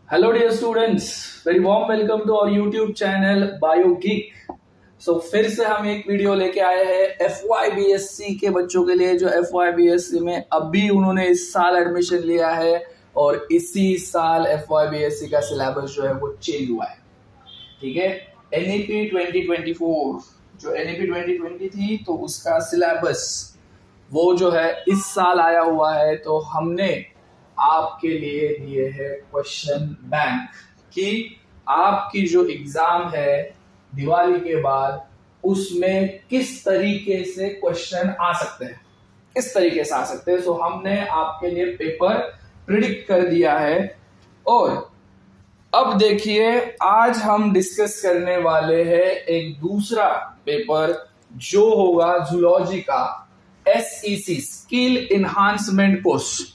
Hello dear students, very warm welcome to our YouTube channel BioGeek। फिर से हम एक वीडियो लेके आए हैं FYBSC के बच्चों के लिए जो FYBSC में अभी उन्होंने इस साल एडमिशन लिया है और इसी साल FYBSC का सिलेबस जो है वो चेंज हुआ है। ठीक है, NEP 2024 जो NEP 2020 थी तो उसका सिलेबस वो जो है इस साल आया हुआ है। तो हमने आपके लिए दिए हैं क्वेश्चन बैंक कि आपकी जो एग्जाम है दिवाली के बाद उसमें किस तरीके से क्वेश्चन आ सकते हैं, किस तरीके से आ सकते हैं। हमने आपके लिए पेपर प्रिडिक्ट कर दिया है और अब देखिए आज हम डिस्कस करने वाले हैं एक दूसरा पेपर जो होगा जूलॉजी का SEC skill enhancement course.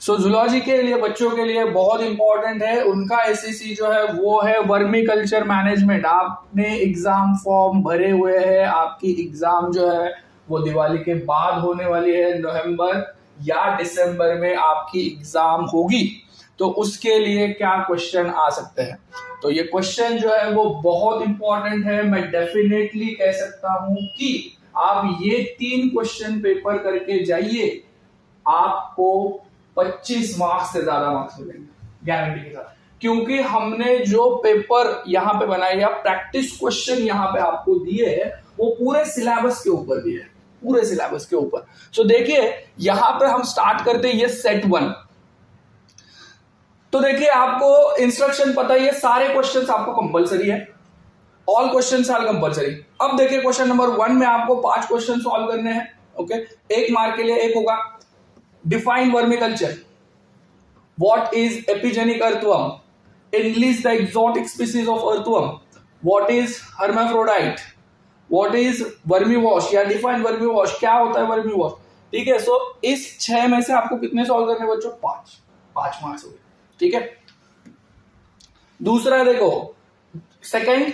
Zoology के लिए बच्चों के लिए बहुत इंपॉर्टेंट है। उनका SEC जो है वो है वर्मी कल्चर मैनेजमेंट। आपने एग्जाम फॉर्म भरे हुए हैं, आपकी एग्जाम जो है वो दिवाली के बाद होने वाली है, नवंबर या दिसंबर में आपकी एग्जाम होगी। तो उसके लिए क्या क्वेश्चन आ सकते हैं, तो ये क्वेश्चन जो है वो बहुत इंपॉर्टेंट है। मैं डेफिनेटली कह सकता हूं कि आप ये 3 क्वेश्चन पेपर करके जाइए, आपको 25 मार्क्स से ज्यादा मार्क्स मिलेंगे गारंटी के साथ, क्योंकि हमने जो पेपर यहाँ पे बनाए या प्रैक्टिस क्वेश्चन यहाँ पे आपको दिए हैं वो पूरे सिलेबस के ऊपर दिए हैं, पूरे सिलेबस के ऊपर। देखिए यहाँ पे हम स्टार्ट करते हैं ये सेट 1। तो देखिए आपको इंस्ट्रक्शन पता ही है, सारे क्वेश्चंस आपको कंपलसरी है, ऑल क्वेश्चंस आर कंपलसरी। अब देखिए क्वेश्चन नंबर 1 में आपको 5 क्वेश्चन सॉल्व करने हैं। ओके, 1 मार्क के लिए एक होगा। Define vermiculture, what is epigenic earthworm, enlist the exotic species of earthworm, what is hermaphrodite, what is vermiwash या define vermiwash, क्या होता है vermiwash। ठीक है, इस 6 में से आपको कितने सॉल्व करने बच्चों? 5 मार्क्स हो गए। ठीक है, दूसरा देखो सेकंड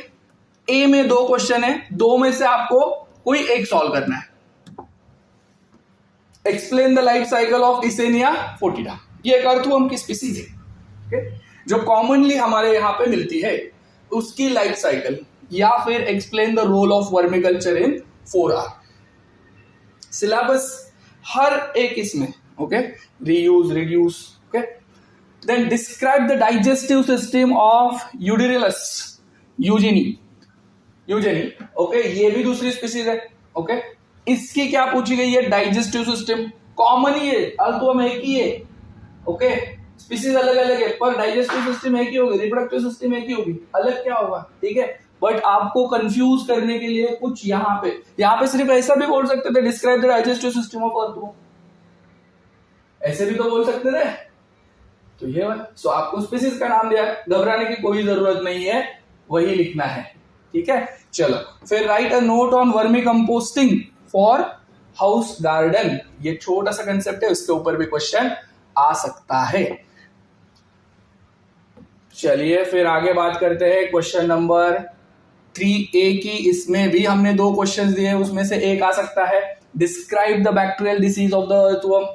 ए में 2 क्वेश्चन है, 2 में से आपको कोई एक सॉल्व करना है। Explain the life cycle of Eisenia fetida, ये एक अर्थवर्म की स्पीसीज है। okay? जो कॉमनली हमारे यहाँ पे मिलती है, उसकी लाइफ साइकिल, या फिर explain the role of vermiculture in 4R। Syllabus हर एक इसमें okay, reuse reduce. Okay, then describe the digestive system of Eudrilus eugeniae. Okay, ये भी दूसरी स्पीसीज है। ओके, इसकी क्या पूछी गई है? Digestive system. कॉमन ही है, अर्थवर्म एक ही है। ओके, स्पीसीज अलग अलग है पर डाइजेस्टिव सिस्टम एक ही होगी, रिप्रोडक्टिव सिस्टम एक ही होगी, अलग क्या होगा? ठीक है, बट आपको कंफ्यूज करने के लिए कुछ यहाँ पे सिर्फ ऐसा भी बोल सकते थे, describe the digestive system of earthworm, ऐसे भी तो बोल सकते थे। तो ये आपको स्पीसीज का नाम दिया है, घबराने की कोई जरूरत नहीं है, वही लिखना है। ठीक है, चलो फिर right a note on vermi composting for house garden. ये छोटा सा कंसेप्ट है, उसके ऊपर भी क्वेश्चन आ सकता है। चलिए फिर आगे बात करते हैं क्वेश्चन नंबर 3A की। इसमें भी हमने 2 क्वेश्चन दिए, उसमें से एक आ सकता है। Describe the bacterial disease of the earthworm,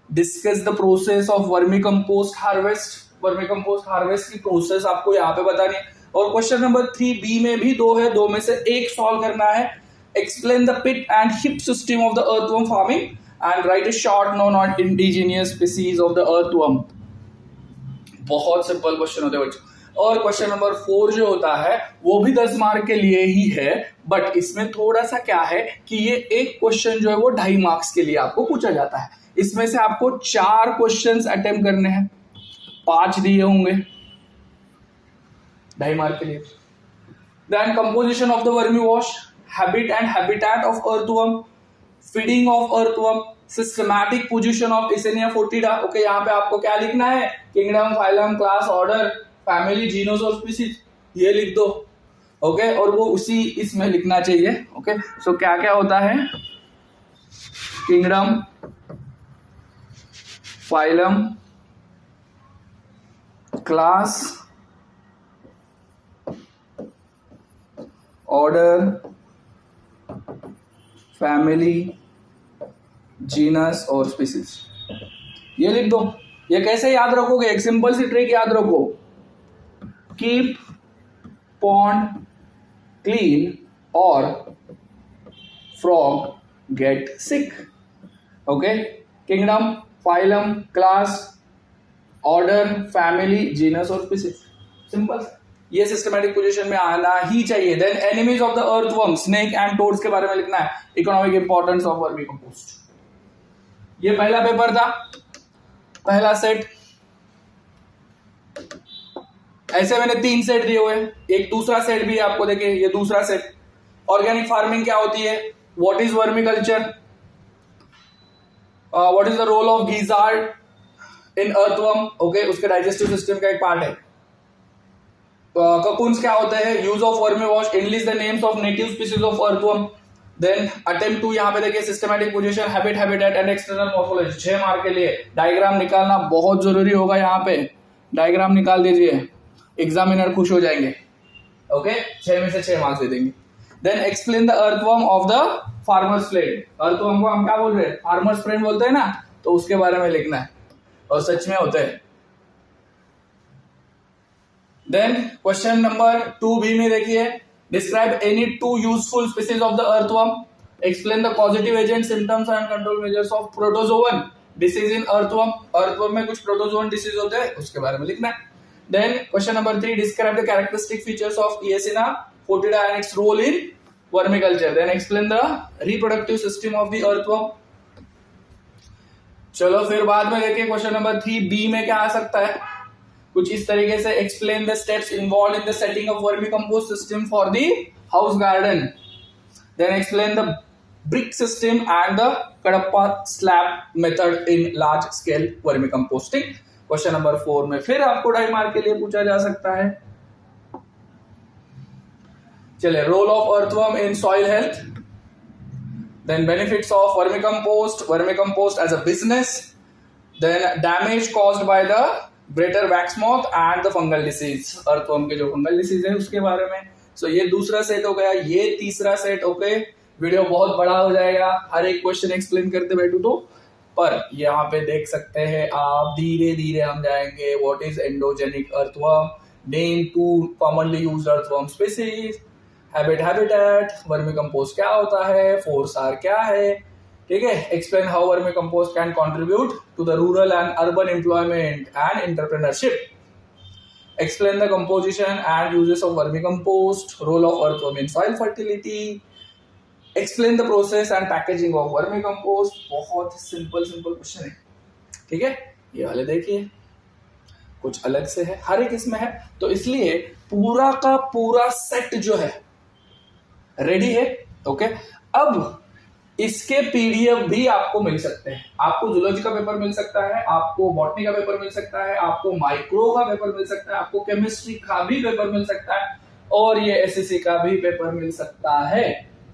discuss the process of vermi compost harvest. Vermi compost harvest की प्रोसेस आपको यहाँ पे बतानी है। और क्वेश्चन नंबर 3B में भी 2 है, 2 में से एक सॉल्व करना है। Explain the pit and heap system of the earthworm farming and write a short note on indigenous species of the earthworm. बहुत सिंपल क्वेश्चन होते हैं बच्चों। और क्वेश्चन नंबर 4 जो होता है वो भी 10 मार्क के लिए ही है, बट इसमें थोड़ा सा क्या है कि ये एक क्वेश्चन जो है वो 2.5 मार्क्स के लिए आपको पूछा जाता है। इसमें से आपको 4 क्वेश्चंस अटेम्प्ट करने हैं, 5 दिए होंगे 2.5 मार्क के लिए। Then composition of the vermi wash, habit and habitat of earthworm, feeding of earthworm, systematic position of Eisenia fetida. Okay, यहाँ पे आपको क्या लिखना है? Kingdom, phylum, class, order, family, genus और स्पीसीज, ये लिख दो। ओके, और वो उसी इसमें लिखना चाहिए। ओके, क्या क्या होता है? Kingdom, phylum, class, order, family, genus और स्पीसीज, ये लिख दो। ये कैसे याद रखोगे? एक सिंपल सी ट्रिक याद रखो, कीप पॉन्ड क्लीन और frog get sick. Okay, kingdom, phylum, class, order, family, genus और स्पीसीज। सिंपल, ये सिस्टमैटिक पोजीशन में आना ही चाहिए। Then enemies of the earthworm, snake and toads के बारे में लिखना है। Economic importance of vermi compost. ये पहला पेपर था, पहला सेट। ऐसे मैंने 3 सेट दिए हुए, एक दूसरा सेट भी आपको देखे, ये दूसरा सेट। ऑर्गेनिक फार्मिंग क्या होती है, what is vermi culture, what is the role of gizzard in earthworm, okay, उसके डाइजेस्टिव सिस्टम का एक पार्ट है। ककून्स क्या होते हैं, use of vermi wash, enlist the names of native species of earthworm. Then attempt to, यहाँ पे देखिए systematic position, habit, habitat and external morphology. 6 mark के लिए डायग्राम निकालना बहुत जरूरी होगा। यहाँ पे डायग्राम निकाल दीजिए, एग्जामिनर खुश हो जाएंगे। ओके, 6 में से 6 मार्क्स दे देंगे। Then explain the earthworm of the farmers friend. Earthworm को हम क्या बोल रहे हैं, फार्मर्स फ्रेंड बोलते हैं ना, तो उसके बारे में लिखना है, और सच में होते हैं। देन क्वेश्चन नंबर 2B में देखिए, describe any 2 useful species of the earthworm, explain the positive agent, symptoms and control measures of protozoan disease in earthworm. Earthworm में कुछ प्रोटोजोवन डिसीज होते हैं, उसके बारे में लिखना है। Then question number 3, describe the characteristic features of Eosina foetida and its role in vermiculture. Then explain the reproductive system of the earthworm. चलो फिर बाद में देखिए क्वेश्चन नंबर 3B में क्या आ सकता है, कुछ इस तरीके से, explain the steps involved in the setting of vermicompost system for the house garden. Then explain the brick system and the kadapa slab method in large scale vermicomposting. Question number 4 में फिर आपको 2.5 मार्क के लिए पूछा जा सकता है। चलिए, role of earthworm in soil health, then benefits of vermicompost as a business, then damage caused by the greater wax moth and the fungal disease. Earthworm के जो फंगल डिसीज है उसके बारे में। सो ये दूसरा सेट हो गया, ये तीसरा सेट। ओके, वीडियो बहुत बड़ा हो जाएगा, हर एक क्वेश्चन एक्सप्लेन करते बैठू तो, पर यहाँ पे देख सकते हैं आप, धीरे धीरे हम जाएंगे। What is endogenic earthworm, name 2 commonly used earthworm species, habit, habitat, vermicompost क्या होता है, 4SAR क्या है, ठीक है। Explain how vermicompost can contribute to the rural and urban employment and entrepreneurship. Explain the composition and uses of vermicompost, role of earthworm in soil fertility, explain the process and packaging of vermicompost. बहुत simple question है, ठीक है। ये वाले देखिए कुछ अलग से है, हर एक इसमें है, तो इसलिए पूरा का पूरा सेट जो है रेडी है। ओके, अब इसके पीडीएफ भी आपको मिल सकते हैं। आपको जूलॉजी का पेपर मिल सकता है, आपको बॉटनी का पेपर मिल सकता है, आपको माइक्रो का पेपर मिल सकता है, आपको केमिस्ट्री का भी पेपर मिल सकता है, और ये एसएससी का भी पेपर मिल सकता है।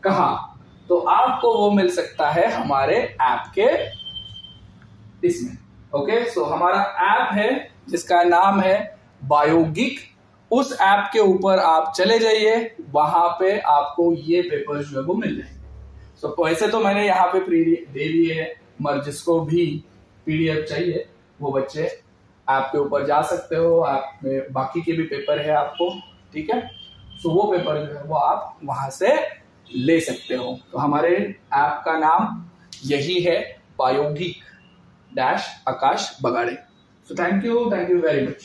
कहाँ? तो आपको वो मिल सकता है हमारे ऐप के इसमें। ओके, सो हमारा ऐप है जिसका नाम है बायोगिक। उस ऐप के ऊपर आप चले जाइए, वहां पे आपको ये पेपर जो है वो मिल जाएंगे। सो वैसे तो मैंने यहाँ पे फ्री दे दिए है, मगर जिसको भी पीडीएफ चाहिए वो बच्चे ऐप के ऊपर जा सकते हो। ऐप में बाकी के भी पेपर है आपको, ठीक है। सो वो पेपर जो है वो आप वहां से ले सकते हो। तो हमारे ऐप का नाम यही है, बायोगिक -Akash Bagade. So thank you very much.